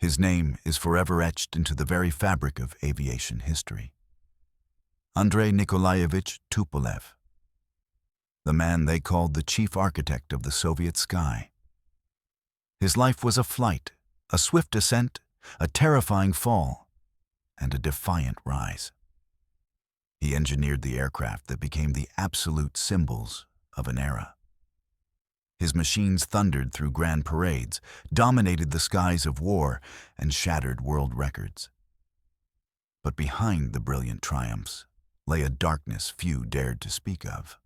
His name is forever etched into the very fabric of aviation history. Andrei Nikolaevich Tupolev, the man they called the chief architect of the Soviet sky. His life was a flight, a swift ascent, a terrifying fall, and a defiant rise. He engineered the aircraft that became the absolute symbols of an era. His machines thundered through grand parades, dominated the skies of war, and shattered world records. But behind the brilliant triumphs lay a darkness few dared to speak of.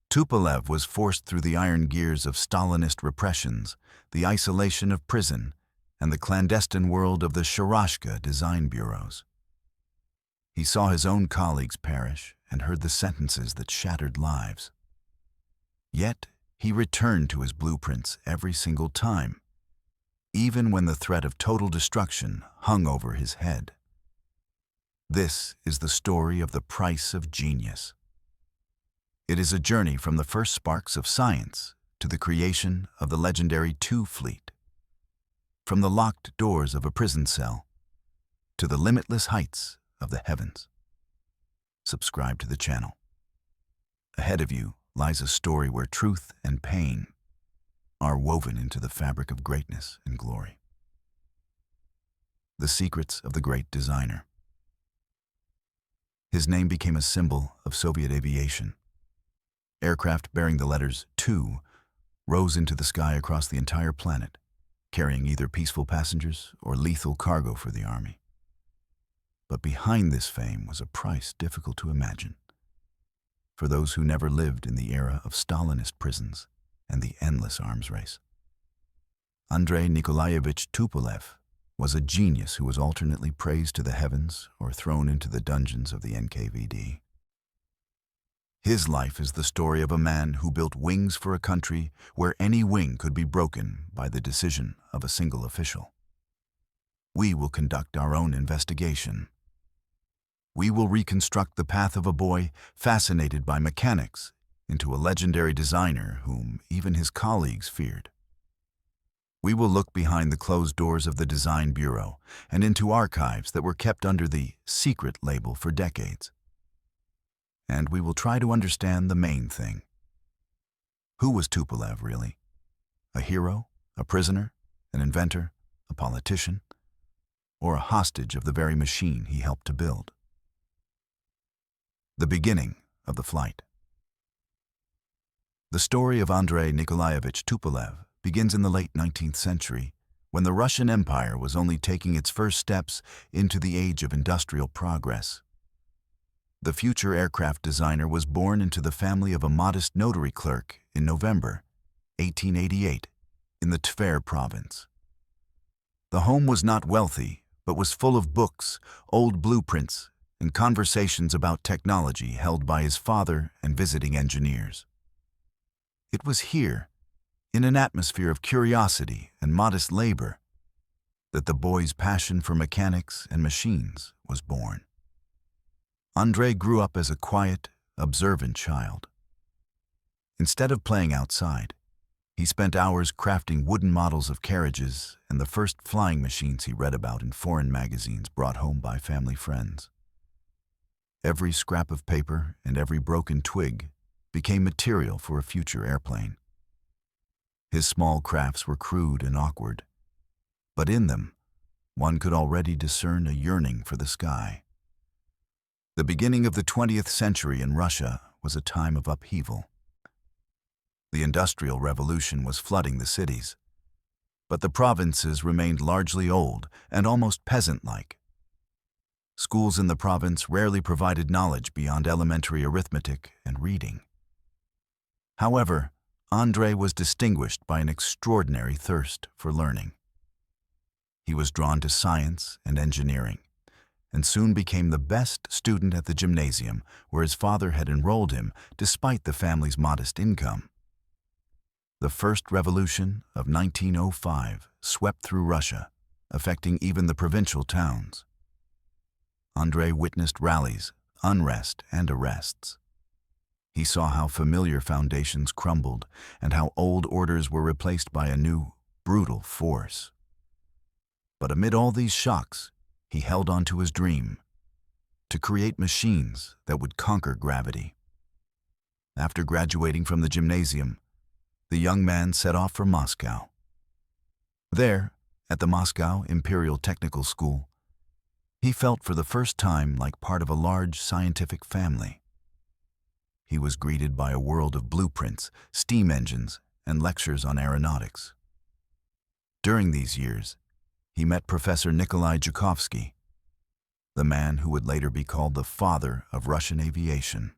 Tupolev was forced through the iron gears of Stalinist repressions, the isolation of prison, and the clandestine world of the Sharashka design bureaus. He saw his own colleagues perish and heard the sentences that shattered lives. Yet, he returned to his blueprints every single time, even when the threat of total destruction hung over his head. This is the story of the price of genius. It is a journey from the first sparks of science to the creation of the legendary II fleet, from the locked doors of a prison cell to the limitless heights of the heavens. Subscribe to the channel. Ahead of you lies a story where truth and pain are woven into the fabric of greatness and glory. The secrets of the great designer. His name became a symbol of Soviet aviation. Aircraft bearing the letters II rose into the sky across the entire planet, carrying either peaceful passengers or lethal cargo for the army. But behind this fame was a price difficult to imagine. For those who never lived in the era of Stalinist prisons and the endless arms race. Andrei Nikolaevich Tupolev was a genius who was alternately praised to the heavens or thrown into the dungeons of the NKVD. His life is the story of a man who built wings for a country where any wing could be broken by the decision of a single official. We will conduct our own investigation. We will reconstruct the path of a boy fascinated by mechanics into a legendary designer whom even his colleagues feared. We will look behind the closed doors of the design bureau and into archives that were kept under the secret label for decades. And we will try to understand the main thing. Who was Tupolev really? A hero, a prisoner, an inventor, a politician, or a hostage of the very machine he helped to build? The beginning of the flight. The story of Andrei Nikolaevich Tupolev begins in the late 19th century, when the Russian Empire was only taking its first steps into the age of industrial progress. The future aircraft designer was born into the family of a modest notary clerk in November 1888 in the Tver province. The home was not wealthy, but was full of books, old blueprints, and conversations about technology held by his father and visiting engineers. It was here, in an atmosphere of curiosity and modest labor, that the boy's passion for mechanics and machines was born. Andrei grew up as a quiet, observant child. Instead of playing outside, he spent hours crafting wooden models of carriages and the first flying machines he read about in foreign magazines brought home by family friends. Every scrap of paper and every broken twig became material for a future airplane. His small crafts were crude and awkward, but in them, one could already discern a yearning for the sky. The beginning of the 20th century in Russia was a time of upheaval. The Industrial Revolution was flooding the cities, but the provinces remained largely old and almost peasant-like. Schools in the province rarely provided knowledge beyond elementary arithmetic and reading. However, Andrei was distinguished by an extraordinary thirst for learning. He was drawn to science and engineering, and soon became the best student at the gymnasium where his father had enrolled him despite the family's modest income. The First Revolution of 1905 swept through Russia, affecting even the provincial towns. Andrei witnessed rallies, unrest, and arrests. He saw how familiar foundations crumbled and how old orders were replaced by a new, brutal force. But amid all these shocks, he held on to his dream, to create machines that would conquer gravity. After graduating from the gymnasium, the young man set off for Moscow. There, at the Moscow Imperial Technical School, he felt for the first time like part of a large scientific family. He was greeted by a world of blueprints, steam engines, and lectures on aeronautics. During these years, he met Professor Nikolai Zhukovsky, the man who would later be called the father of Russian aviation.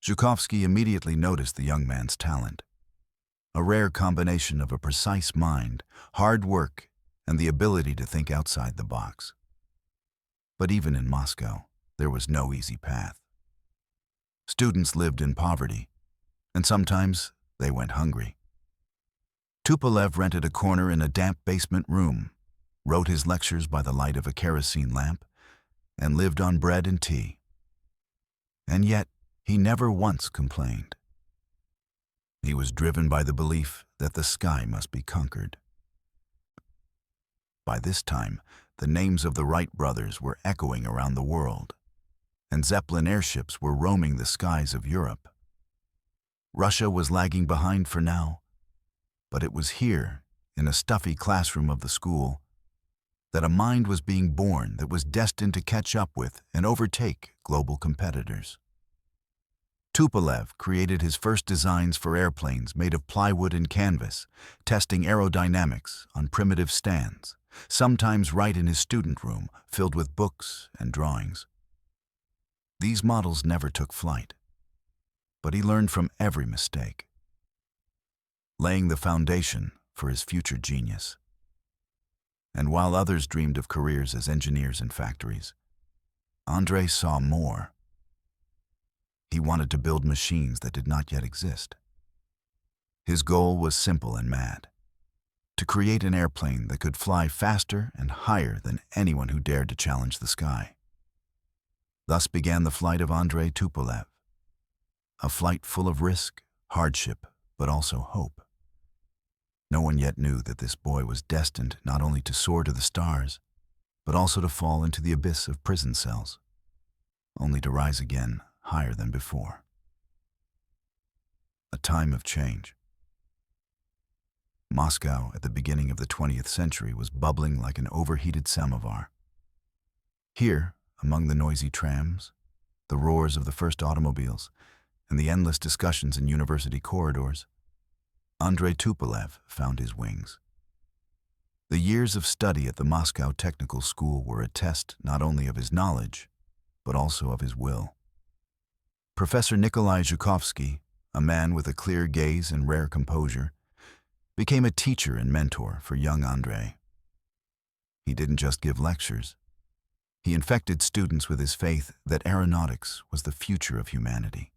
Zhukovsky immediately noticed the young man's talent, a rare combination of a precise mind, hard work, and the ability to think outside the box. But even in Moscow, there was no easy path. Students lived in poverty, and sometimes they went hungry. Tupolev rented a corner in a damp basement room, wrote his lectures by the light of a kerosene lamp, and lived on bread and tea. And yet, he never once complained. He was driven by the belief that the sky must be conquered. By this time, the names of the Wright brothers were echoing around the world, and Zeppelin airships were roaming the skies of Europe. Russia was lagging behind for now, but it was here, in a stuffy classroom of the school, that a mind was being born that was destined to catch up with and overtake global competitors. Tupolev created his first designs for airplanes made of plywood and canvas, testing aerodynamics on primitive stands, sometimes right in his student room, filled with books and drawings. These models never took flight, but he learned from every mistake, laying the foundation for his future genius. And while others dreamed of careers as engineers in factories, Andrei saw more. He wanted to build machines that did not yet exist. His goal was simple and mad: to create an airplane that could fly faster and higher than anyone who dared to challenge the sky. Thus began the flight of Andrei Tupolev, a flight full of risk, hardship, but also hope. No one yet knew that this boy was destined not only to soar to the stars, but also to fall into the abyss of prison cells, only to rise again higher than before. A time of change. Moscow at the beginning of the 20th century was bubbling like an overheated samovar. Here, among the noisy trams, the roars of the first automobiles, and the endless discussions in university corridors, Andrei Tupolev found his wings. The years of study at the Moscow Technical School were a test not only of his knowledge, but also of his will. Professor Nikolai Zhukovsky, a man with a clear gaze and rare composure, became a teacher and mentor for young Andrei. He didn't just give lectures. He infected students with his faith that aeronautics was the future of humanity.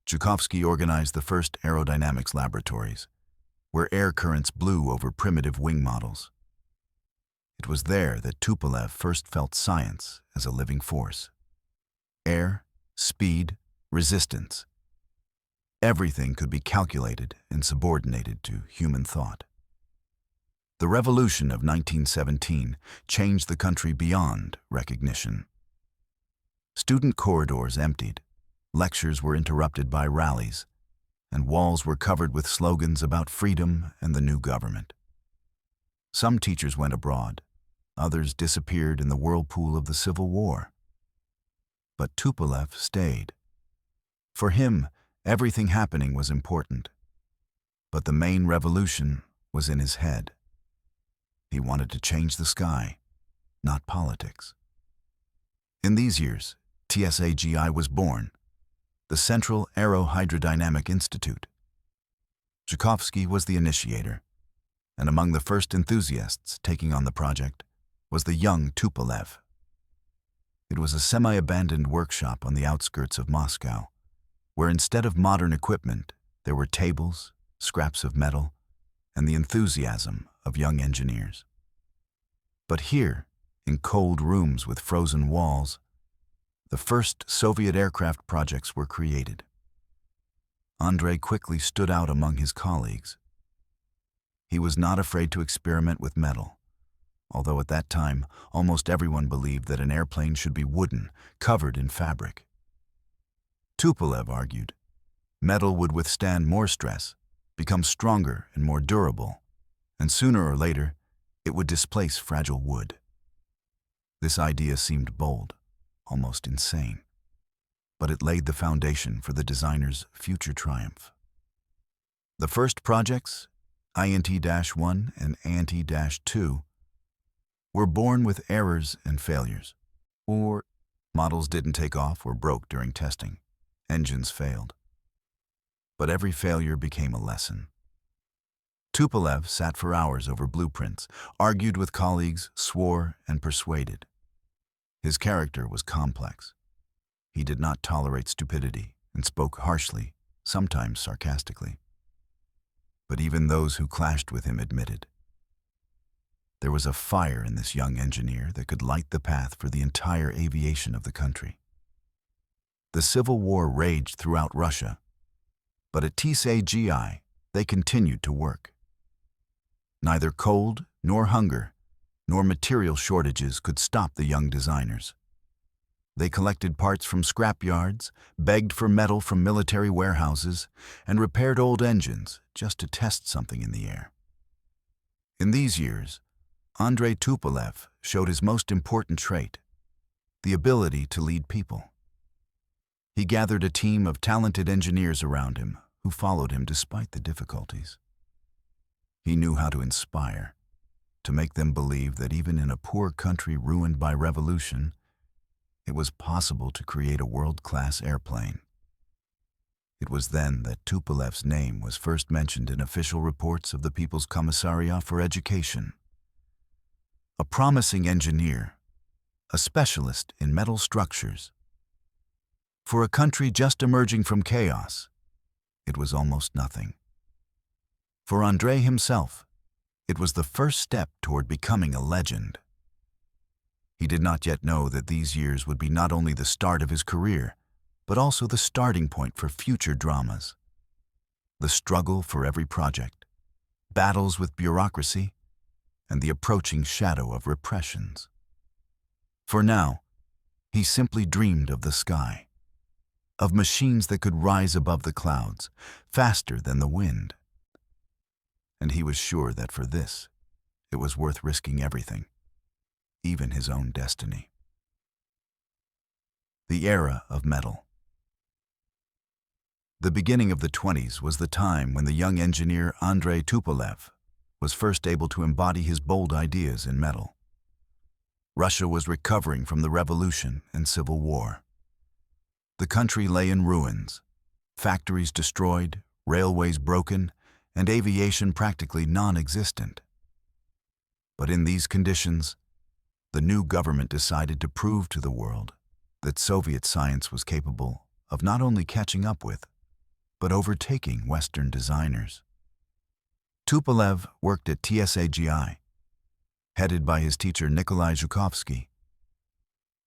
Zhukovsky organized the first aerodynamics laboratories, where air currents blew over primitive wing models. It was there that Tupolev first felt science as a living force. Air, speed, resistance. Everything could be calculated and subordinated to human thought. The revolution of 1917 changed the country beyond recognition. Student corridors emptied, lectures were interrupted by rallies, and walls were covered with slogans about freedom and the new government. Some teachers went abroad, others disappeared in the whirlpool of the Civil War. But Tupolev stayed. For him, everything happening was important. But the main revolution was in his head. He wanted to change the sky, not politics. In these years, TSAGI was born, the Central Aerohydrodynamic Institute. Zhukovsky was the initiator, and among the first enthusiasts taking on the project was the young Tupolev. It was a semi-abandoned workshop on the outskirts of Moscow, where instead of modern equipment, there were tables, scraps of metal, and the enthusiasm of young engineers. But here, in cold rooms with frozen walls, the first Soviet aircraft projects were created. Andrei quickly stood out among his colleagues. He was not afraid to experiment with metal, although at that time almost everyone believed that an airplane should be wooden, covered in fabric. Tupolev argued, metal would withstand more stress, become stronger and more durable, and sooner or later, it would displace fragile wood. This idea seemed bold, almost insane, but it laid the foundation for the designer's future triumph. The first projects, INT-1 and INT-2, were born with errors and failures, or models didn't take off or broke during testing. Engines failed. But every failure became a lesson. Tupolev sat for hours over blueprints, argued with colleagues, swore, and persuaded. His character was complex. He did not tolerate stupidity and spoke harshly, sometimes sarcastically. But even those who clashed with him admitted there was a fire in this young engineer that could light the path for the entire aviation of the country. The Civil War raged throughout Russia, but at TSAGI, they continued to work. Neither cold, nor hunger, nor material shortages could stop the young designers. They collected parts from scrap yards, begged for metal from military warehouses, and repaired old engines just to test something in the air. In these years, Andrei Tupolev showed his most important trait, the ability to lead people. He gathered a team of talented engineers around him who followed him despite the difficulties. He knew how to inspire, to make them believe that even in a poor country ruined by revolution, it was possible to create a world-class airplane. It was then that Tupolev's name was first mentioned in official reports of the People's Commissariat for Education. A promising engineer, a specialist in metal structures. For a country just emerging from chaos, it was almost nothing. For Andrei himself, it was the first step toward becoming a legend. He did not yet know that these years would be not only the start of his career, but also the starting point for future dramas. The struggle for every project, battles with bureaucracy, and the approaching shadow of repressions. For now, he simply dreamed of the sky, of machines that could rise above the clouds, faster than the wind. And he was sure that for this, it was worth risking everything, even his own destiny. The era of metal. The beginning of the 20s was the time when the young engineer Andrei Tupolev was first able to embody his bold ideas in metal. Russia was recovering from the revolution and civil war. The country lay in ruins, factories destroyed, railways broken, and aviation practically non-existent. But in these conditions, the new government decided to prove to the world that Soviet science was capable of not only catching up with, but overtaking Western designers. Tupolev worked at TSAGI, headed by his teacher Nikolai Zhukovsky.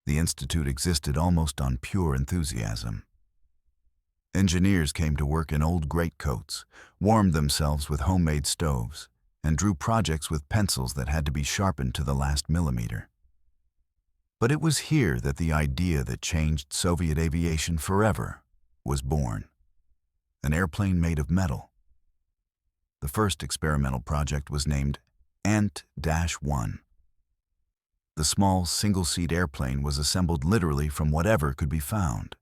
The institute existed almost on pure enthusiasm. Engineers came to work in old greatcoats, warmed themselves with homemade stoves, and drew projects with pencils that had to be sharpened to the last millimeter. But it was here that the idea that changed Soviet aviation forever was born. An airplane made of metal. The first experimental project was named INT-1. The small single-seat airplane was assembled literally from whatever could be found.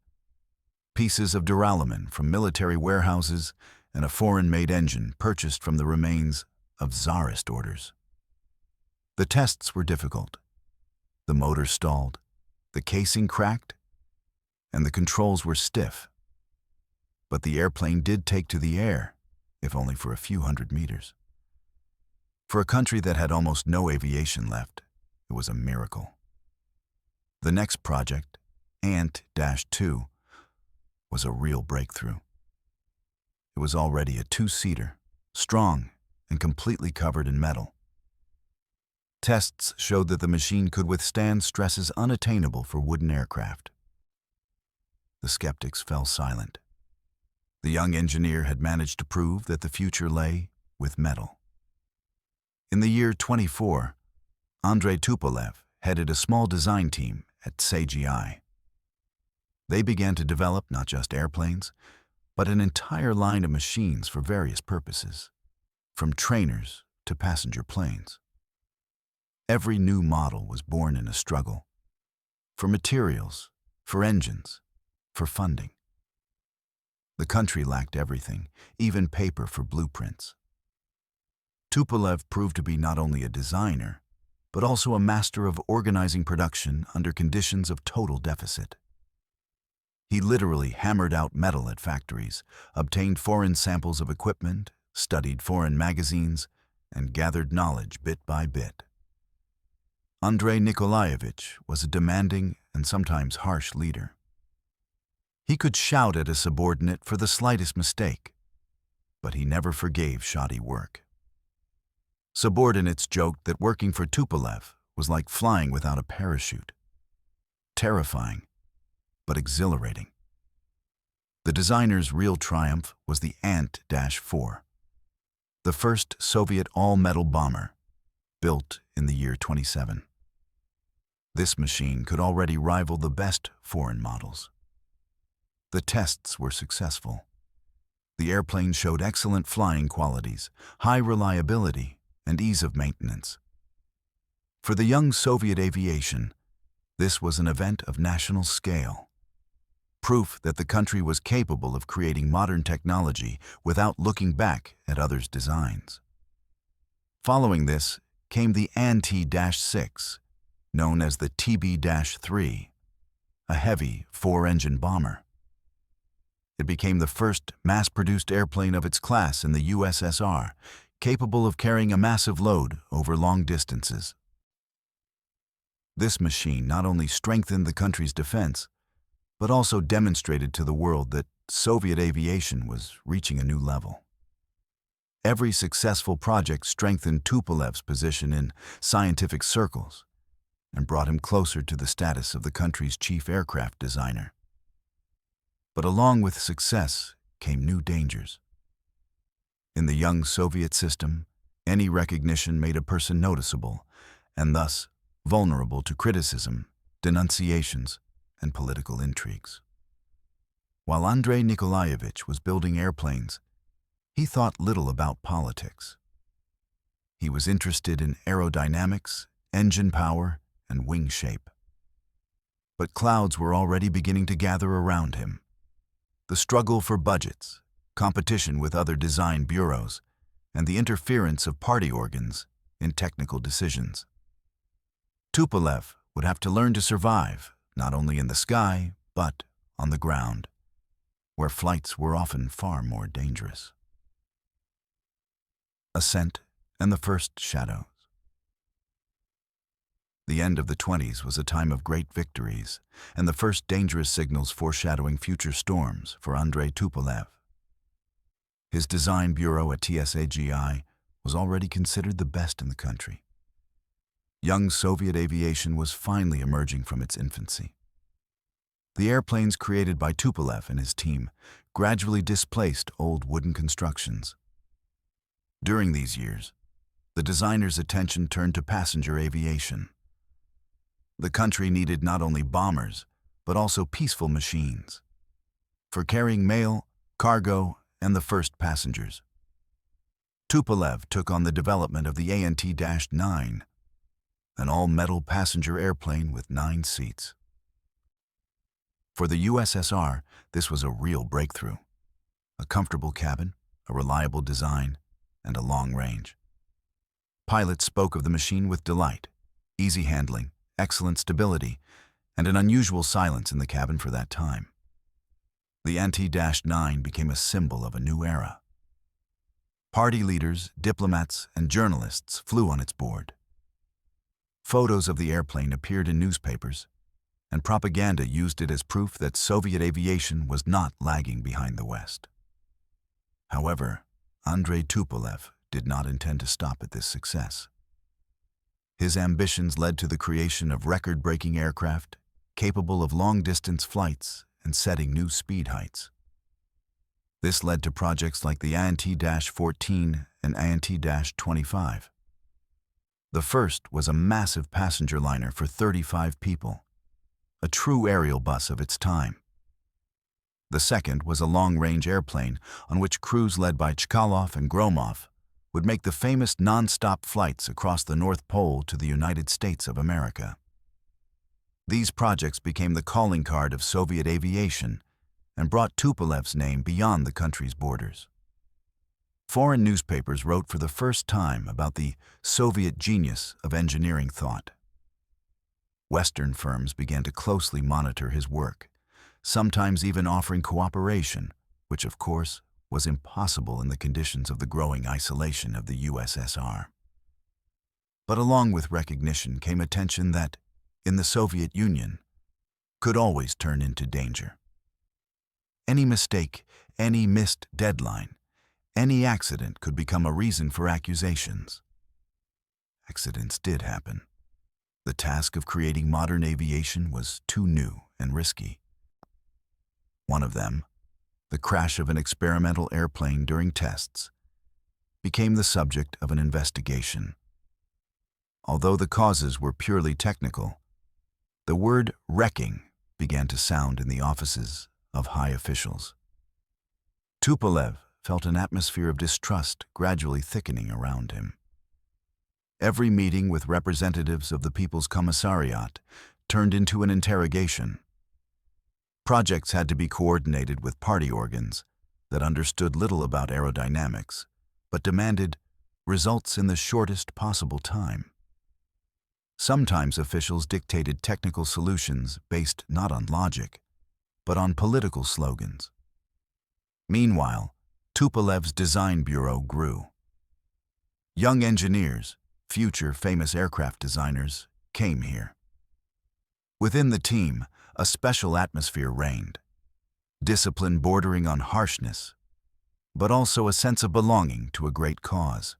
Pieces of duralumin from military warehouses and a foreign-made engine purchased from the remains of Tsarist orders. The tests were difficult. The motor stalled, the casing cracked, and the controls were stiff. But the airplane did take to the air, if only for a few hundred meters. For a country that had almost no aviation left, it was a miracle. The next project, INT-2, was a real breakthrough. It was already a two-seater, strong and completely covered in metal. Tests showed that the machine could withstand stresses unattainable for wooden aircraft. The skeptics fell silent. The young engineer had managed to prove that the future lay with metal. In the year 24, Andrei Tupolev headed a small design team at CGI. They began to develop not just airplanes, but an entire line of machines for various purposes, from trainers to passenger planes. Every new model was born in a struggle, for materials, for engines, for funding. The country lacked everything, even paper for blueprints. Tupolev proved to be not only a designer, but also a master of organizing production under conditions of total deficit. He literally hammered out metal at factories, obtained foreign samples of equipment, studied foreign magazines, and gathered knowledge bit by bit. Andrei Nikolaevich was a demanding and sometimes harsh leader. He could shout at a subordinate for the slightest mistake, but he never forgave shoddy work. Subordinates joked that working for Tupolev was like flying without a parachute. Terrifying, but exhilarating. The designer's real triumph was the Ant-4, the first Soviet all-metal bomber, built in the year 27. This machine could already rival the best foreign models. The tests were successful. The airplane showed excellent flying qualities, high reliability, and ease of maintenance. For the young Soviet aviation, this was an event of national scale. Proof that the country was capable of creating modern technology without looking back at others' designs. Following this came the Ant-6, known as the TB-3, a heavy four-engine bomber. It became the first mass-produced airplane of its class in the USSR, capable of carrying a massive load over long distances. This machine not only strengthened the country's defense, but also demonstrated to the world that Soviet aviation was reaching a new level. Every successful project strengthened Tupolev's position in scientific circles and brought him closer to the status of the country's chief aircraft designer. But along with success came new dangers. In the young Soviet system, any recognition made a person noticeable and thus vulnerable to criticism, denunciations, and political intrigues. While Andrei Nikolaevich was building airplanes, he thought little about politics. He was interested in aerodynamics, engine power, and wing shape. But clouds were already beginning to gather around him. The struggle for budgets, competition with other design bureaus, and the interference of party organs in technical decisions. Tupolev would have to learn to survive, not only in the sky, but on the ground, where flights were often far more dangerous. Ascent and the first shadows. The end of the 20s was a time of great victories and the first dangerous signals foreshadowing future storms for Andrei Tupolev. His design bureau at TSAGI was already considered the best in the country. Young Soviet aviation was finally emerging from its infancy. The airplanes created by Tupolev and his team gradually displaced old wooden constructions. During these years, the designer's attention turned to passenger aviation. The country needed not only bombers, but also peaceful machines for carrying mail, cargo, and the first passengers. Tupolev took on the development of the Ant-9, an all-metal passenger airplane with 9 seats. For the USSR, this was a real breakthrough. A comfortable cabin, a reliable design, and a long range. Pilots spoke of the machine with delight, easy handling, excellent stability, and an unusual silence in the cabin for that time. The Ant-9 became a symbol of a new era. Party leaders, diplomats, and journalists flew on its board. Photos of the airplane appeared in newspapers, and propaganda used it as proof that Soviet aviation was not lagging behind the West. However, Andrei Tupolev did not intend to stop at this success. His ambitions led to the creation of record-breaking aircraft, capable of long-distance flights and setting new speed heights. This led to projects like the Ant-14 and Ant-25. The first was a massive passenger liner for 35 people, a true aerial bus of its time. The second was a long-range airplane on which crews led by Chkalov and Gromov would make the famous non-stop flights across the North Pole to the United States of America. These projects became the calling card of Soviet aviation and brought Tupolev's name beyond the country's borders. Foreign newspapers wrote for the first time about the Soviet genius of engineering thought. Western firms began to closely monitor his work, sometimes even offering cooperation, which of course was impossible in the conditions of the growing isolation of the USSR. But along with recognition came attention that, in the Soviet Union, could always turn into danger. Any mistake, any missed deadline, any accident could become a reason for accusations. Accidents did happen. The task of creating modern aviation was too new and risky. One of them, the crash of an experimental airplane during tests, became the subject of an investigation. Although the causes were purely technical, the word wrecking began to sound in the offices of high officials. Tupolev felt an atmosphere of distrust gradually thickening around him. Every meeting with representatives of the People's Commissariat turned into an interrogation. Projects had to be coordinated with party organs that understood little about aerodynamics, but demanded results in the shortest possible time. Sometimes officials dictated technical solutions based not on logic, but on political slogans. Meanwhile, Tupolev's design bureau grew. Young engineers, future famous aircraft designers, came here. Within the team, a special atmosphere reigned, discipline bordering on harshness, but also a sense of belonging to a great cause.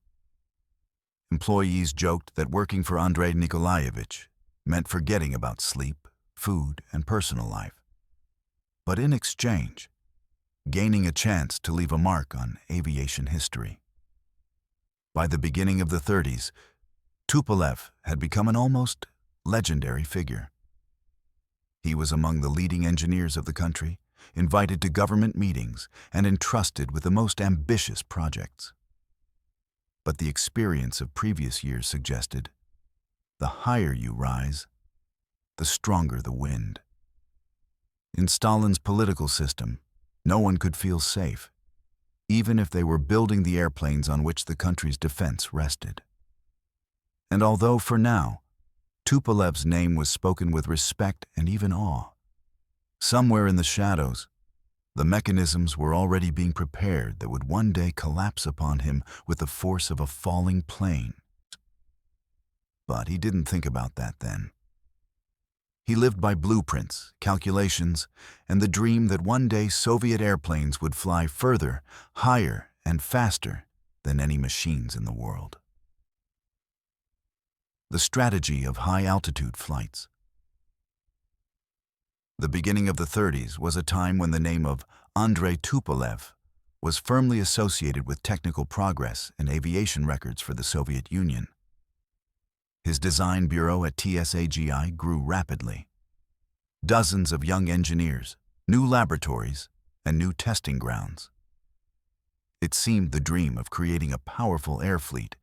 Employees joked that working for Andrei Nikolaevich meant forgetting about sleep, food, and personal life, but in exchange, gaining a chance to leave a mark on aviation history. By the beginning of the 30s, Tupolev had become an almost legendary figure. He was among the leading engineers of the country, invited to government meetings, and entrusted with the most ambitious projects. But the experience of previous years suggested, the higher you rise, the stronger the wind. In Stalin's political system, no one could feel safe, even if they were building the airplanes on which the country's defense rested. And although for now, Tupolev's name was spoken with respect and even awe, somewhere in the shadows, the mechanisms were already being prepared that would one day collapse upon him with the force of a falling plane. But he didn't think about that then. He lived by blueprints, calculations, and the dream that one day Soviet airplanes would fly further, higher, and faster than any machines in the world. The strategy of high-altitude flights. The beginning of the 30s was a time when the name of Andrei Tupolev was firmly associated with technical progress and aviation records for the Soviet Union. His design bureau at TSAGI grew rapidly. Dozens of young engineers, new laboratories, and new testing grounds. It seemed the dream of creating a powerful air fleet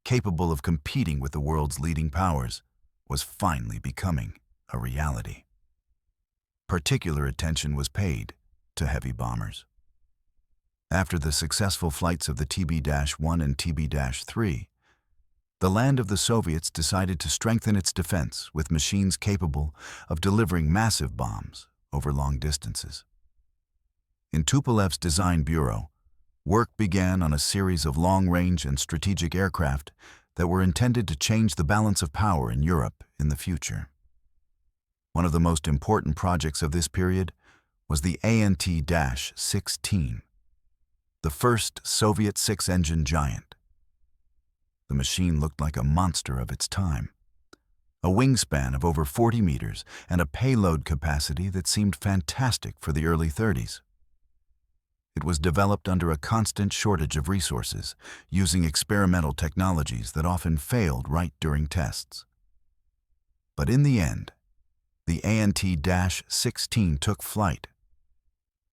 capable of competing with the world's leading powers was finally becoming a reality. Particular attention was paid to heavy bombers. After the successful flights of the TB-1 and TB-3, the land of the Soviets decided to strengthen its defense with machines capable of delivering massive bombs over long distances. In Tupolev's design bureau, work began on a series of long-range and strategic aircraft that were intended to change the balance of power in Europe in the future. One of the most important projects of this period was the ANT-16, the first Soviet six-engine giant. The machine looked like a monster of its time, a wingspan of over 40 meters and a payload capacity that seemed fantastic for the early 30s. it was developed under a constant shortage of resources, using experimental technologies that often failed right during tests. But in the end, the Ant-16 took flight,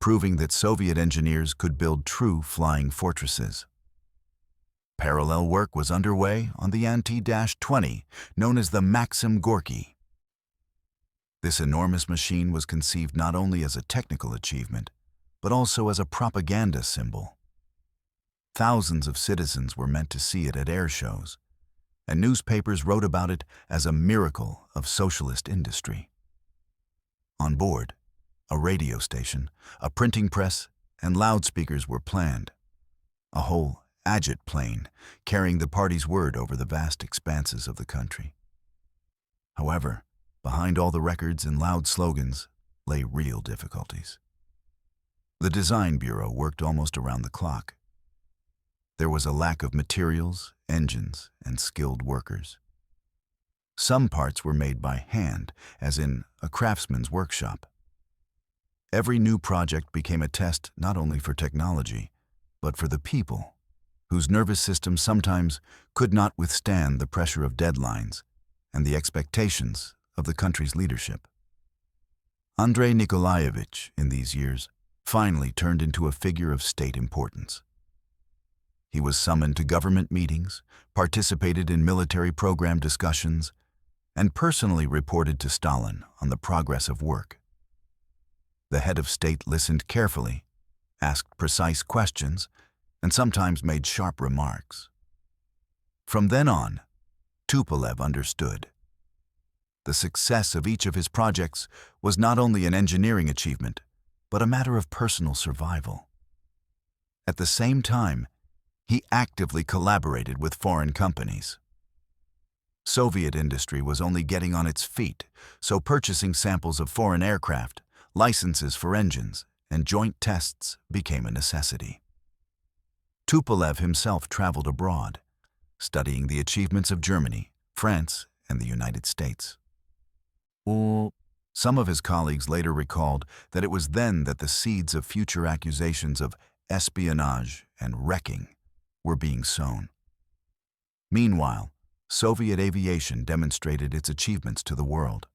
proving that Soviet engineers could build true flying fortresses. Parallel work was underway on the Ant-20, known as the Maxim Gorky. This enormous machine was conceived not only as a technical achievement, but also as a propaganda symbol. Thousands of citizens were meant to see it at air shows, and newspapers wrote about it as a miracle of socialist industry. On board, a radio station, a printing press, and loudspeakers were planned. A whole agit plane carrying the party's word over the vast expanses of the country. However, behind all the records and loud slogans lay real difficulties. The design bureau worked almost around the clock. There was a lack of materials, engines, and skilled workers. Some parts were made by hand, as in a craftsman's workshop. Every new project became a test not only for technology, but for the people, whose nervous systems sometimes could not withstand the pressure of deadlines and the expectations of the country's leadership. Andrei Nikolaevich, in these years, finally turned into a figure of state importance. He was summoned to government meetings, participated in military program discussions, and personally reported to Stalin on the progress of work. The head of state listened carefully, asked precise questions, and sometimes made sharp remarks. From then on, Tupolev understood. The success of each of his projects was not only an engineering achievement, but a matter of personal survival. At the same time, he actively collaborated with foreign companies. Soviet industry was only getting on its feet, so purchasing samples of foreign aircraft, licenses for engines, and joint tests became a necessity. Tupolev himself traveled abroad, studying the achievements of Germany, France, and the United States. Some of his colleagues later recalled that it was then that the seeds of future accusations of espionage and wrecking were being sown. Meanwhile, Soviet aviation demonstrated its achievements to the world.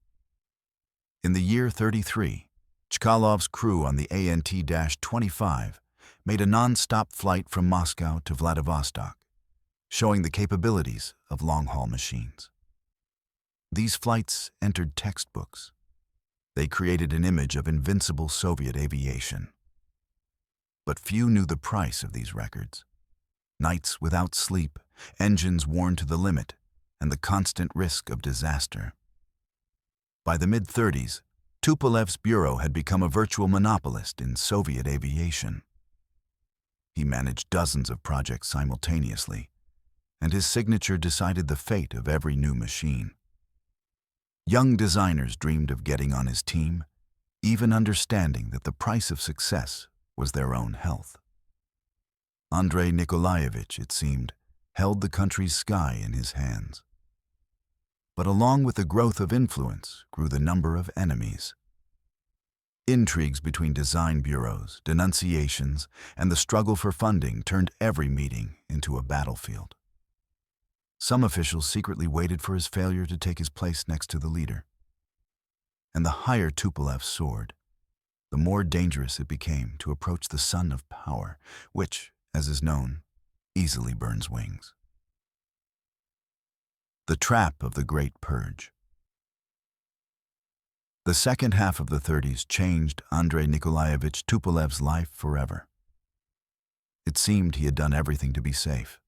In the year 33, Chkalov's crew on the Ant-25 made a non-stop flight from Moscow to Vladivostok, showing the capabilities of long-haul machines. These flights entered textbooks. They created an image of invincible Soviet aviation. But few knew the price of these records. Nights without sleep, engines worn to the limit, and the constant risk of disaster. By the mid-30s, Tupolev's bureau had become a virtual monopolist in Soviet aviation. He managed dozens of projects simultaneously, and his signature decided the fate of every new machine. Young designers dreamed of getting on his team, even understanding that the price of success was their own health. Andrei Nikolaevich, it seemed, held the country's sky in his hands. But along with the growth of influence grew the number of enemies. Intrigues between design bureaus, denunciations, and the struggle for funding turned every meeting into a battlefield. Some officials secretly waited for his failure to take his place next to the leader. And the higher Tupolev soared, the more dangerous it became to approach the sun of power, which, as is known, easily burns wings. The trap of the Great Purge. The second half of the 30s changed Andrei Nikolaevich Tupolev's life forever. It seemed he had done everything to be safe.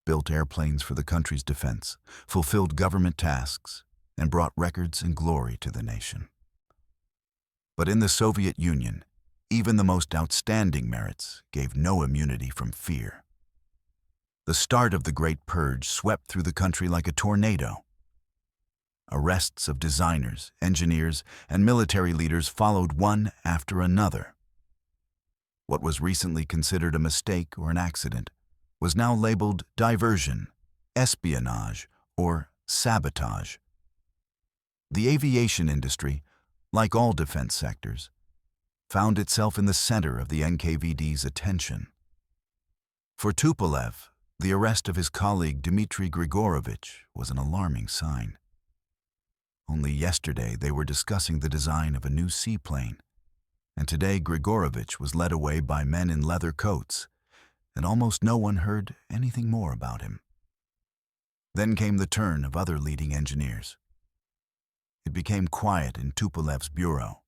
Built airplanes for the country's defense, fulfilled government tasks, and brought records and glory to the nation. But in the Soviet Union, even the most outstanding merits gave no immunity from fear. The start of the Great Purge swept through the country like a tornado. Arrests of designers, engineers, and military leaders followed one after another. What was recently considered a mistake or an accident was now labeled diversion, espionage, or sabotage. The aviation industry, like all defense sectors, found itself in the center of the NKVD's attention. For Tupolev, the arrest of his colleague Dmitry Grigorovich was an alarming sign. Only yesterday they were discussing the design of a new seaplane, and today Grigorovich was led away by men in leather coats, and almost no one heard anything more about him. Then came the turn of other leading engineers. It became quiet in Tupolev's bureau,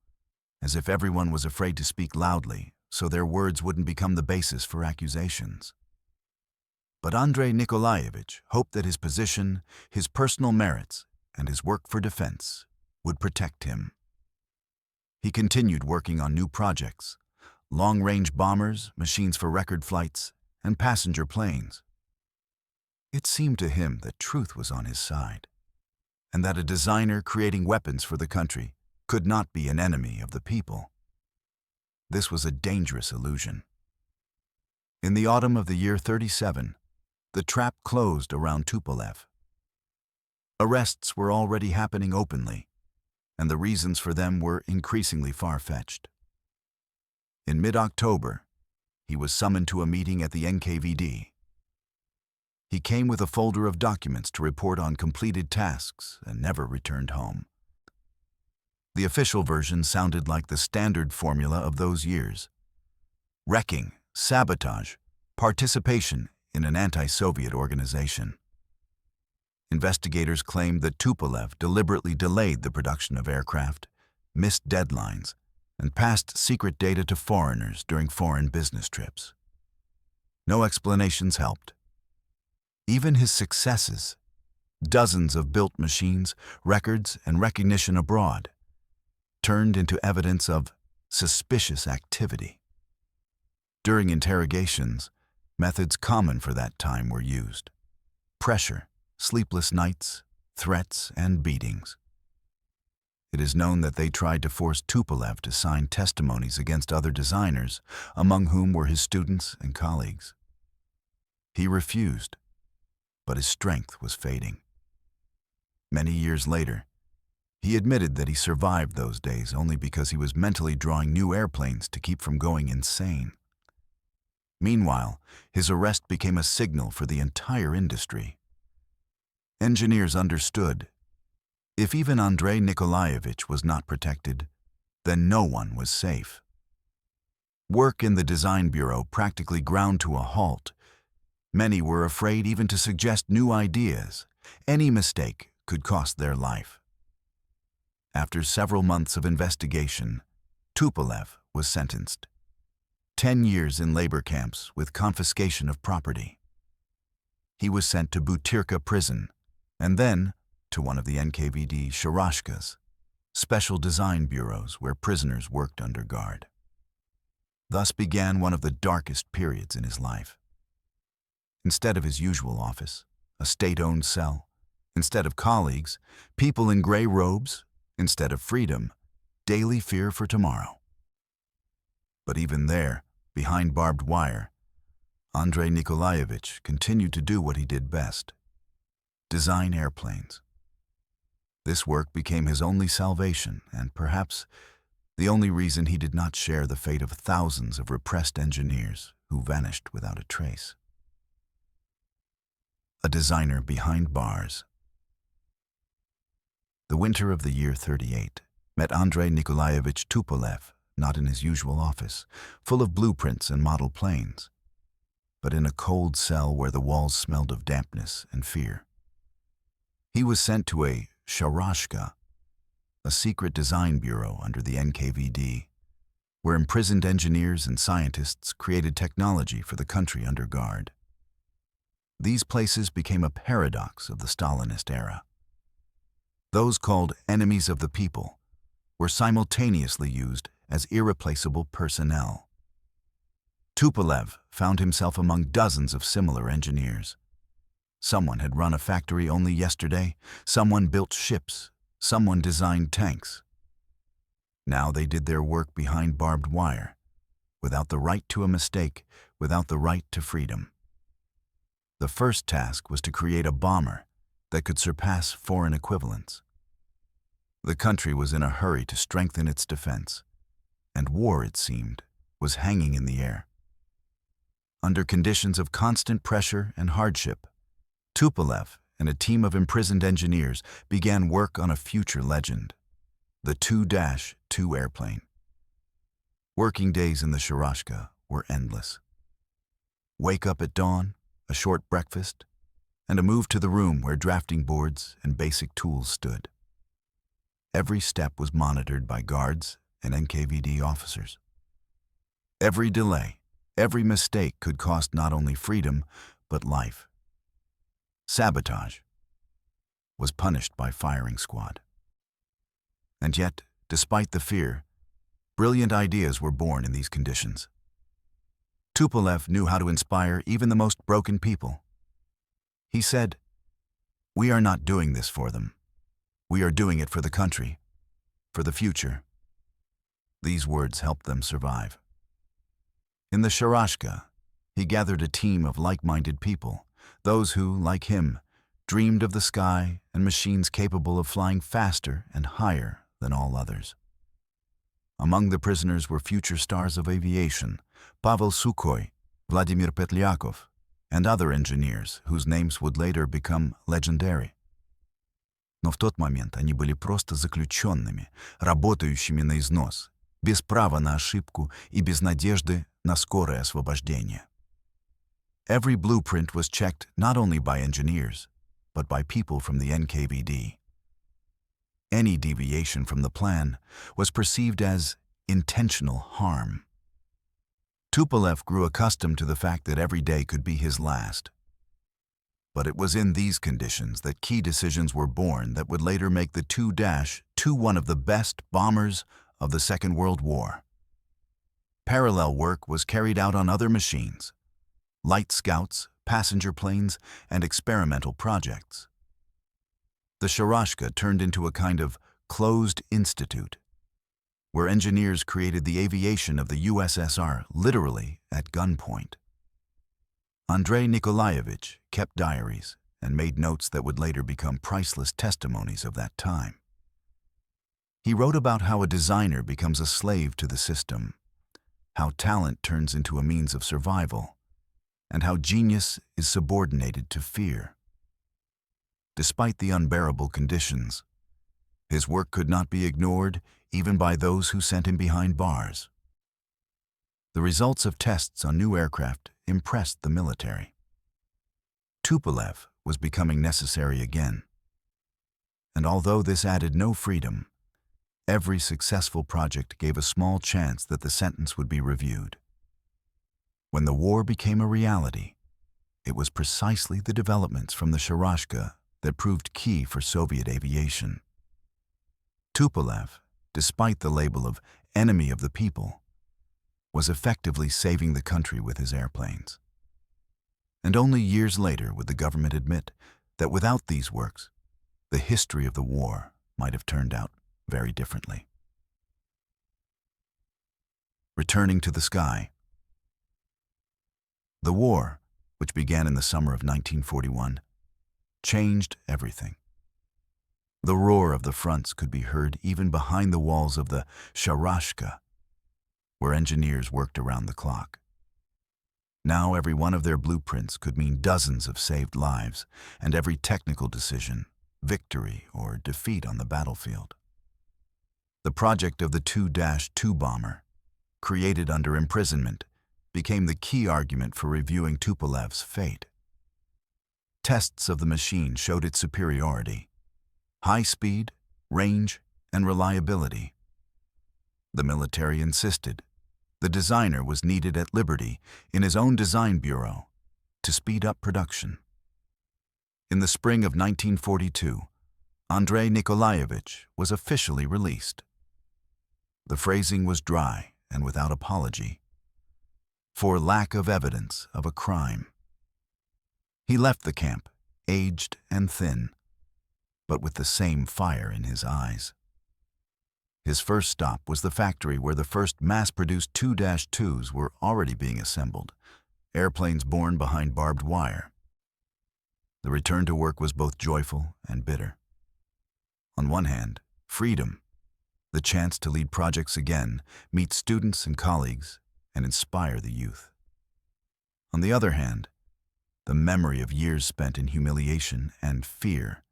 as if everyone was afraid to speak loudly so their words wouldn't become the basis for accusations. But Andrei Nikolaevich hoped that his position, his personal merits, and his work for defense would protect him. He continued working on new projects, long-range bombers, machines for record flights, and passenger planes. It seemed to him that truth was on his side, and that a designer creating weapons for the country could not be an enemy of the people. This was a dangerous illusion. In the autumn of the year 37, the trap closed around Tupolev. Arrests were already happening openly, and the reasons for them were increasingly far-fetched. In mid-October, he was summoned to a meeting at the NKVD. He came with a folder of documents to report on completed tasks and never returned home. The official version sounded like the standard formula of those years: wrecking, sabotage, participation in an anti-Soviet organization. Investigators claimed that Tupolev deliberately delayed the production of aircraft, missed deadlines, and passed secret data to foreigners during foreign business trips. No explanations helped. Even his successes, dozens of built machines, records, and recognition abroad, turned into evidence of suspicious activity. During interrogations, methods common for that time were used: pressure, sleepless nights, threats, and beatings. It is known that they tried to force Tupolev to sign testimonies against other designers, among whom were his students and colleagues. He refused, but his strength was fading. Many years later, he admitted that he survived those days only because he was mentally drawing new airplanes to keep from going insane. Meanwhile, his arrest became a signal for the entire industry. Engineers understood: if even Andrei Nikolaevich was not protected, then no one was safe. Work in the design bureau practically ground to a halt. Many were afraid even to suggest new ideas. Any mistake could cost their life. After several months of investigation, Tupolev was sentenced. 10 years in labor camps with confiscation of property. He was sent to Butyrka prison, and then to one of the NKVD Sharashkas, special design bureaus where prisoners worked under guard. Thus began one of the darkest periods in his life. Instead of his usual office, a state-owned cell; instead of colleagues, people in gray robes; instead of freedom, daily fear for tomorrow. But even there, behind barbed wire, Andrei Nikolaevich continued to do what he did best: design airplanes. This work became his only salvation, and perhaps the only reason he did not share the fate of thousands of repressed engineers who vanished without a trace. A designer behind bars. The winter of the year 38 met Andrei Nikolaevich Tupolev not in his usual office, full of blueprints and model planes, but in a cold cell where the walls smelled of dampness and fear. He was sent to a Sharashka, a secret design bureau under the NKVD, where imprisoned engineers and scientists created technology for the country under guard. These places became a paradox of the Stalinist era. Those called enemies of the people were simultaneously used as irreplaceable personnel. Tupolev found himself among dozens of similar engineers. Someone had run a factory only yesterday, someone built ships, someone designed tanks. Now they did their work behind barbed wire, without the right to a mistake, without the right to freedom. The first task was to create a bomber that could surpass foreign equivalents. The country was in a hurry to strengthen its defense, and war, it seemed, was hanging in the air. Under conditions of constant pressure and hardship, Tupolev and a team of imprisoned engineers began work on a future legend, the 2-2 airplane. Working days in the Sharashka were endless. Wake up at dawn, a short breakfast, and a move to the room where drafting boards and basic tools stood. Every step was monitored by guards and NKVD officers. Every delay, every mistake could cost not only freedom, but life. Sabotage was punished by firing squad. And yet, despite the fear, brilliant ideas were born in these conditions. Tupolev knew how to inspire even the most broken people. He said, "We are not doing this for them. We are doing it for the country, for the future." These words helped them survive. In the Sharashka, he gathered a team of like-minded people, those who, like him, dreamed of the sky and machines capable of flying faster and higher than all others. Among the prisoners were future stars of aviation, Pavel Sukhoi, Vladimir Petlyakov, and other engineers whose names would later become legendary. Но в тот момент они были просто заключенными, работающими на износ, без права на ошибку и без надежды на скорое освобождение. Every blueprint was checked not only by engineers, but by people from the NKVD. Any deviation from the plan was perceived as intentional harm. Tupolev grew accustomed to the fact that every day could be his last. But it was in these conditions that key decisions were born that would later make the 2-2 one of the best bombers of the Second World War. Parallel work was carried out on other machines, light scouts, passenger planes, and experimental projects. The Sharashka turned into a kind of closed institute, where engineers created the aviation of the USSR literally at gunpoint. Andrei Nikolaevich kept diaries and made notes that would later become priceless testimonies of that time. He wrote about how a designer becomes a slave to the system, how talent turns into a means of survival, and how genius is subordinated to fear. Despite the unbearable conditions, his work could not be ignored even by those who sent him behind bars. The results of tests on new aircraft impressed the military. Tupolev was becoming necessary again. And although this added no freedom, every successful project gave a small chance that the sentence would be reviewed. When the war became a reality, it was precisely the developments from the Sharashka that proved key for Soviet aviation. Tupolev, despite the label of enemy of the people, was effectively saving the country with his airplanes. And only years later would the government admit that without these works, the history of the war might have turned out very differently. Returning to the sky. The war, which began in the summer of 1941, changed everything. The roar of the fronts could be heard even behind the walls of the Sharashka, where engineers worked around the clock. Now every one of their blueprints could mean dozens of saved lives, and every technical decision, victory or defeat on the battlefield. The project of the 2-2 bomber, created under imprisonment, became the key argument for reviewing Tupolev's fate. Tests of the machine showed its superiority: high speed, range, and reliability. The military insisted. The designer was needed at liberty in his own design bureau to speed up production. In the spring of 1942, Andrei Nikolaevich was officially released. The phrasing was dry and without apology, for lack of evidence of a crime. He left the camp, aged and thin, but with the same fire in his eyes. His first stop was the factory where the first mass-produced 2-2s were already being assembled, airplanes born behind barbed wire. The return to work was both joyful and bitter. On one hand, freedom, the chance to lead projects again, meet students and colleagues, and inspire the youth. On the other hand, the memory of years spent in humiliation and fear,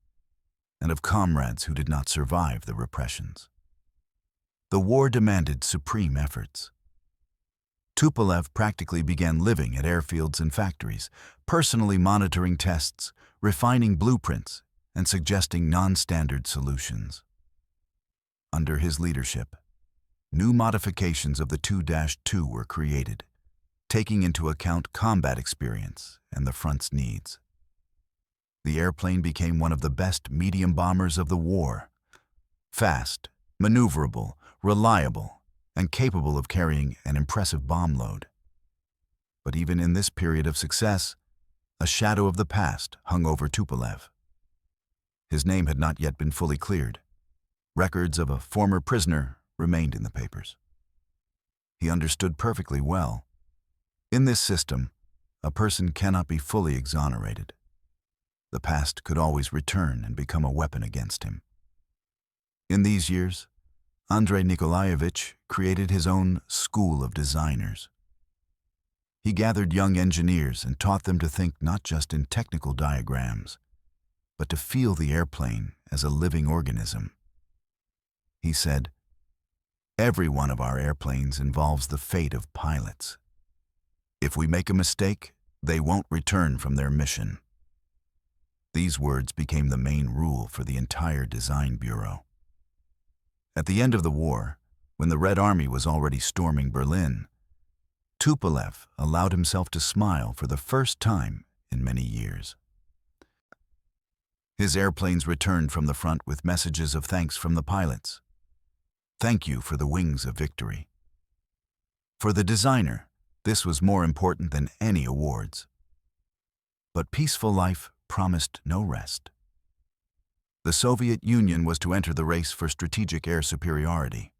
and of comrades who did not survive the repressions. The war demanded supreme efforts. Tupolev practically began living at airfields and factories, personally monitoring tests, refining blueprints, and suggesting non-standard solutions. Under his leadership, new modifications of the 2-2 were created, taking into account combat experience and the front's needs. The airplane became one of the best medium bombers of the war. Fast, maneuverable, reliable, and capable of carrying an impressive bomb load. But even in this period of success, a shadow of the past hung over Tupolev. His name had not yet been fully cleared. Records of a former prisoner remained in the papers. He understood perfectly well. In this system, a person cannot be fully exonerated. The past could always return and become a weapon against him. In these years, Andrei Nikolaevich created his own school of designers. He gathered young engineers and taught them to think not just in technical diagrams, but to feel the airplane as a living organism. He said, "Every one of our airplanes involves the fate of pilots. If we make a mistake, they won't return from their mission." These words became the main rule for the entire design bureau. At the end of the war, when the Red Army was already storming Berlin, Tupolev allowed himself to smile for the first time in many years. His airplanes returned from the front with messages of thanks from the pilots. "Thank you for the wings of victory." For the designer, this was more important than any awards. But peaceful life promised no rest. The Soviet Union was to enter the race for strategic air superiority.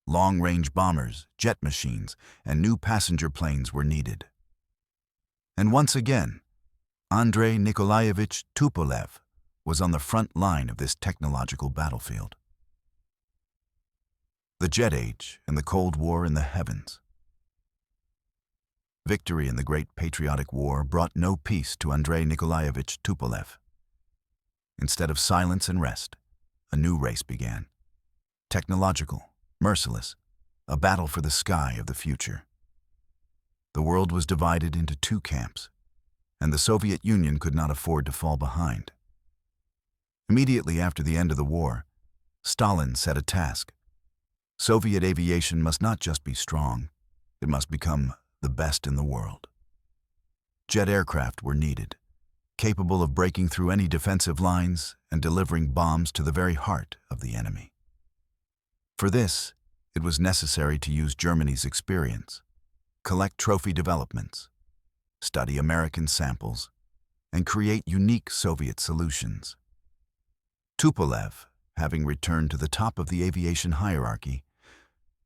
Long-range bombers, jet machines, and new passenger planes were needed. And once again, Andrei Nikolaevich Tupolev was on the front line of this technological battlefield. The Jet Age and the Cold War in the heavens. Victory in the Great Patriotic War brought no peace to Andrei Nikolaevich Tupolev. Instead of silence and rest, a new race began. Technological, merciless, a battle for the sky of the future. The world was divided into two camps, and the Soviet Union could not afford to fall behind. Immediately after the end of the war, Stalin set a task. Soviet aviation must not just be strong, it must become the best in the world. Jet aircraft were needed, capable of breaking through any defensive lines and delivering bombs to the very heart of the enemy. For this, it was necessary to use Germany's experience, collect trophy developments, study American samples, and create unique Soviet solutions. Tupolev, having returned to the top of the aviation hierarchy,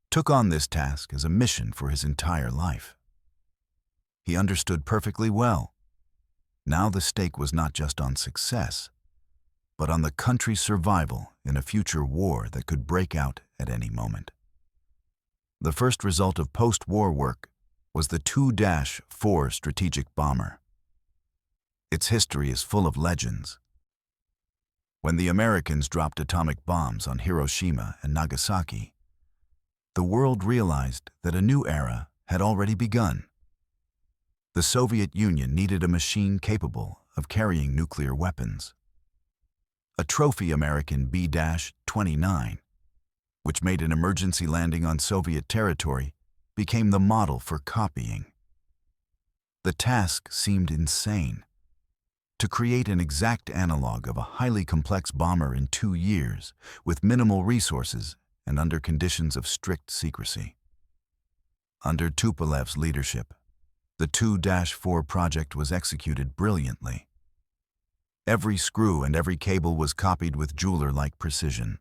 took on this task as a mission for his entire life. He understood perfectly well. Now the stake was not just on success, but on the country's survival in a future war that could break out at any moment. The first result of post-war work was the 2-4 strategic bomber. Its history is full of legends. When the Americans dropped atomic bombs on Hiroshima and Nagasaki, the world realized that a new era had already begun. The Soviet Union needed a machine capable of carrying nuclear weapons. A trophy American B-29, which made an emergency landing on Soviet territory, became the model for copying. The task seemed insane. To create an exact analog of a highly complex bomber in 2 years, with minimal resources and under conditions of strict secrecy. Under Tupolev's leadership, the 2-4 project was executed brilliantly. Every screw and every cable was copied with jeweler-like precision.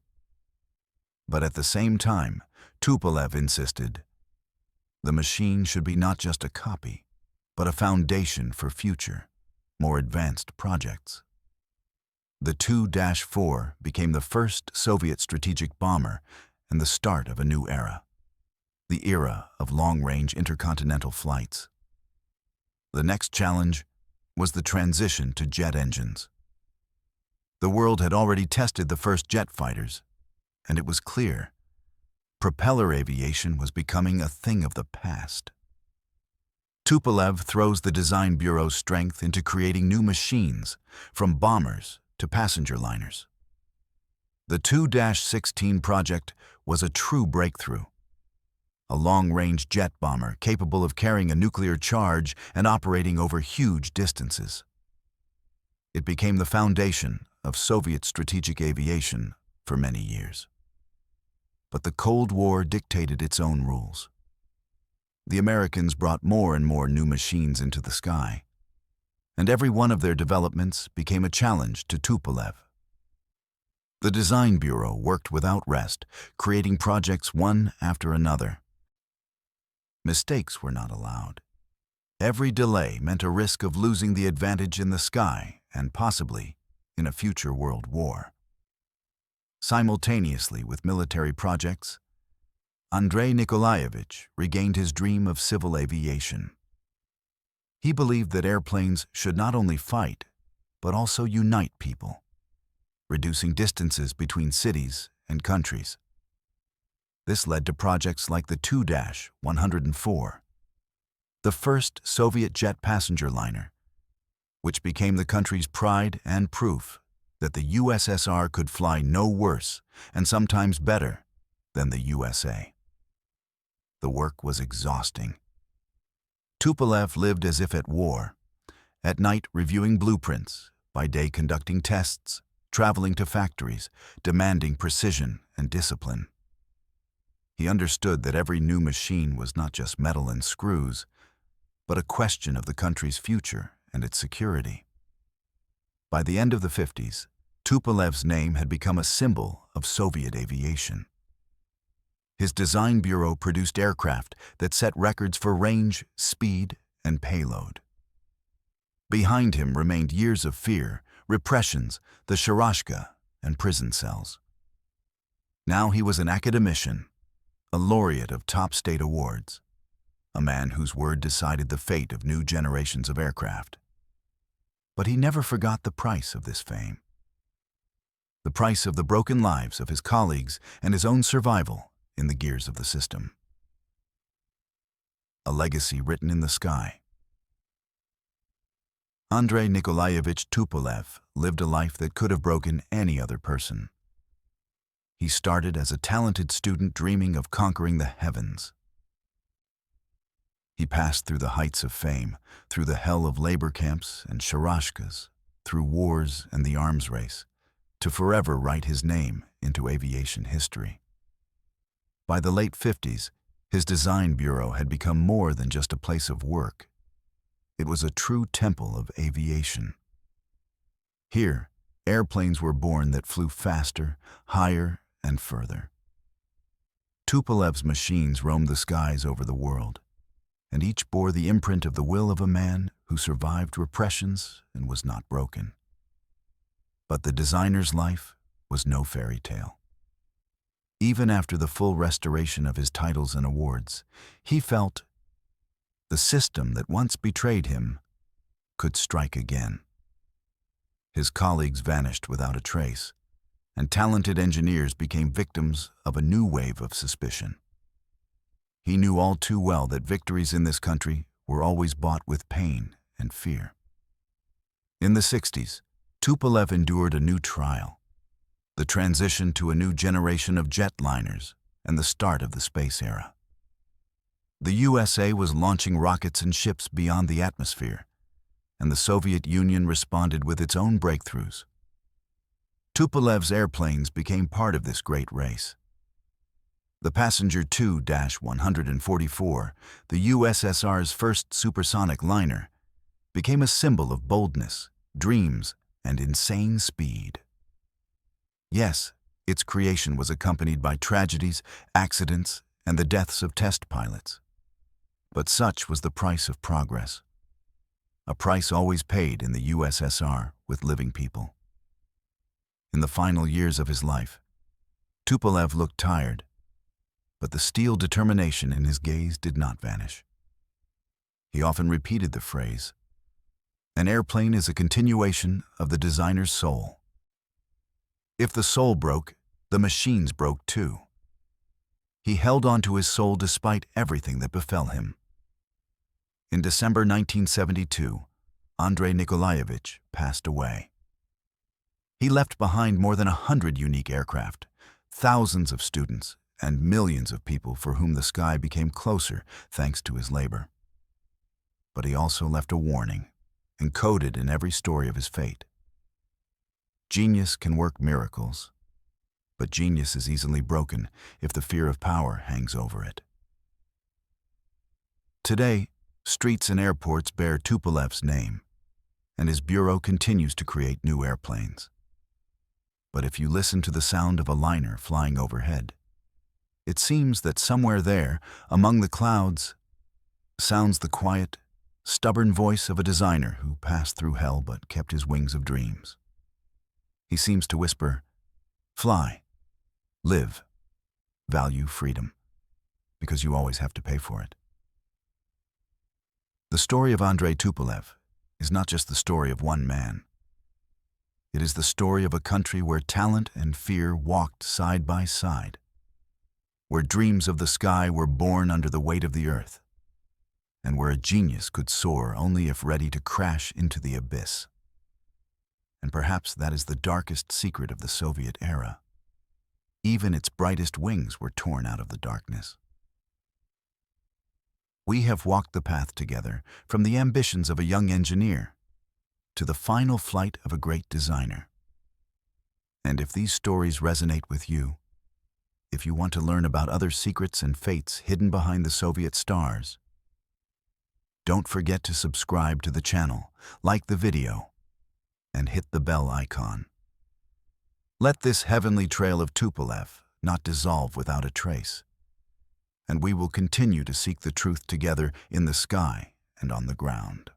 But at the same time, Tupolev insisted, the machine should be not just a copy, but a foundation for future, more advanced projects. The Tu-4 became the first Soviet strategic bomber and the start of a new era, the era of long-range intercontinental flights. The next challenge was the transition to jet engines. The world had already tested the first jet fighters, and it was clear propeller aviation was becoming a thing of the past. Tupolev throws the design bureau's strength into creating new machines, from bombers to passenger liners. The Tu-16 project was a true breakthrough. A long-range jet bomber capable of carrying a nuclear charge and operating over huge distances. It became the foundation of Soviet strategic aviation for many years. But the Cold War dictated its own rules. The Americans brought more and more new machines into the sky, and every one of their developments became a challenge to Tupolev. The Design Bureau worked without rest, creating projects one after another. Mistakes were not allowed. Every delay meant a risk of losing the advantage in the sky and possibly in a future world war. Simultaneously with military projects, Andrei Nikolaevich regained his dream of civil aviation. He believed that airplanes should not only fight, but also unite people, reducing distances between cities and countries. This led to projects like the Tu-104, the first Soviet jet passenger liner, which became the country's pride and proof that the USSR could fly no worse and sometimes better than the USA. The work was exhausting. Tupolev lived as if at war, at night reviewing blueprints, by day conducting tests, traveling to factories, demanding precision and discipline. He understood that every new machine was not just metal and screws, but a question of the country's future and its security. By the end of the 50s, Tupolev's name had become a symbol of Soviet aviation. His design bureau produced aircraft that set records for range, speed, and payload. Behind him remained years of fear, repressions, the Sharashka, and prison cells. Now he was an academician, a laureate of top state awards, a man whose word decided the fate of new generations of aircraft. But he never forgot the price of this fame. The price of the broken lives of his colleagues and his own survival in the gears of the system. A legacy written in the sky. Andrei Nikolaevich Tupolev lived a life that could have broken any other person. He started as a talented student dreaming of conquering the heavens. He passed through the heights of fame, through the hell of labor camps and Sharashkas, through wars and the arms race, to forever write his name into aviation history. By the late 50s, his design bureau had become more than just a place of work. It was a true temple of aviation. Here, airplanes were born that flew faster, higher, and further. Tupolev's machines roamed the skies over the world, and each bore the imprint of the will of a man who survived repressions and was not broken. But the designer's life was no fairy tale. Even after the full restoration of his titles and awards, he felt the system that once betrayed him could strike again. His colleagues vanished without a trace, and talented engineers became victims of a new wave of suspicion. He knew all too well that victories in this country were always bought with pain and fear. In the 60s, Tupolev endured a new trial, the transition to a new generation of jetliners and the start of the space era. The USA was launching rockets and ships beyond the atmosphere, and the Soviet Union responded with its own breakthroughs. Tupolev's airplanes became part of this great race. The passenger Tu-144, the USSR's first supersonic liner, became a symbol of boldness, dreams, and insane speed. Yes, its creation was accompanied by tragedies, accidents, and the deaths of test pilots. But such was the price of progress, a price always paid in the USSR with living people. In the final years of his life, Tupolev looked tired, but the steel determination in his gaze did not vanish. He often repeated the phrase, "An airplane is a continuation of the designer's soul." If the soul broke, the machines broke too. He held on to his soul despite everything that befell him. In December 1972, Andrei Nikolaevich passed away. He left behind more than 100 unique aircraft, thousands of students, and millions of people for whom the sky became closer thanks to his labor. But he also left a warning, encoded in every story of his fate. Genius can work miracles, but genius is easily broken if the fear of power hangs over it. Today, streets and airports bear Tupolev's name, and his bureau continues to create new airplanes. But if you listen to the sound of a liner flying overhead, it seems that somewhere there, among the clouds, sounds the quiet, stubborn voice of a designer who passed through hell but kept his wings of dreams. He seems to whisper, "Fly, live, value freedom, because you always have to pay for it." The story of Andrei Tupolev is not just the story of one man. It is the story of a country where talent and fear walked side by side, where dreams of the sky were born under the weight of the earth, and where a genius could soar only if ready to crash into the abyss. And perhaps that is the darkest secret of the Soviet era. Even its brightest wings were torn out of the darkness. We have walked the path together from the ambitions of a young engineer to the final flight of a great designer. And if these stories resonate with you, if you want to learn about other secrets and fates hidden behind the Soviet stars, don't forget to subscribe to the channel, like the video, and hit the bell icon. Let this heavenly trail of Tupolev not dissolve without a trace, and we will continue to seek the truth together in the sky and on the ground.